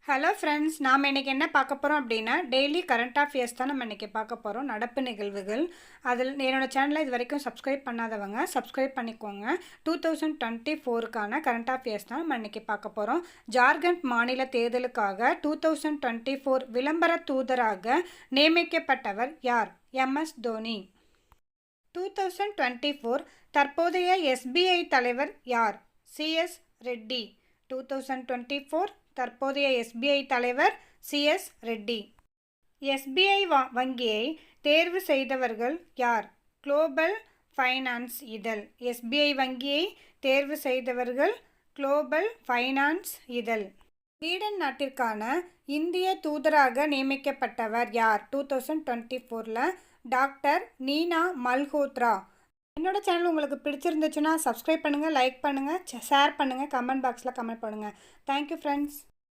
Hello friends, நாம் இன்றைக்கி என்ன பார்க்க போகிறோம் அப்படின்னா டெய்லி கரண்ட் அஃபேர்ஸ் தான் நம்ம இன்றைக்கி பார்க்க போகிறோம். நடப்பு நிகழ்வுகள். அதில் என்னோடய சேனலை இது வரைக்கும் சப்ஸ்கிரைப் பண்ணாதவங்க சப்ஸ்கிரைப் பண்ணிக்கோங்க. 2024க்கான கரண்ட் அஃபேர்ஸ் தான் நம்ம இன்றைக்கி பார்க்க போகிறோம். ஜார்க்கண்ட் மாநில தேர்தலுக்காக 2024 விளம்பர தூதராக நியமிக்கப்பட்டவர் யார்? எம்எஸ் தோனி. 2024 தற்போதைய எஸ்பிஐ தலைவர் யார்? சிஎஸ் ரெட்டி. 2024 தற்போதைய எஸ்பிஐ தலைவர் சிஎஸ் ரெட்டி. எஸ்பிஐ வங்கியை தேர்வு செய்தவர்கள் யார்? குளோபல் ஃபைனான்ஸ் இதழ். எஸ்பிஐ வங்கியை தேர்வு செய்தவர்கள் குளோபல் ஃபைனான்ஸ் இதழ். ஸ்வீடன் நாட்டிற்கான இந்திய தூதராக நியமிக்கப்பட்டவர் யார்? 2024 டாக்டர் நீனா மல்ஹோத்ரா. என்னோட சேனல் உங்களுக்கு பிடிச்சிருந்துச்சுன்னா சப்ஸ்கிரைப் பண்ணுங்கள், லைக் பண்ணுங்கள், ஷேர் பண்ணுங்கள், கமெண்ட் பாக்ஸில் கமெண்ட் பண்ணுங்கள். Thank you friends.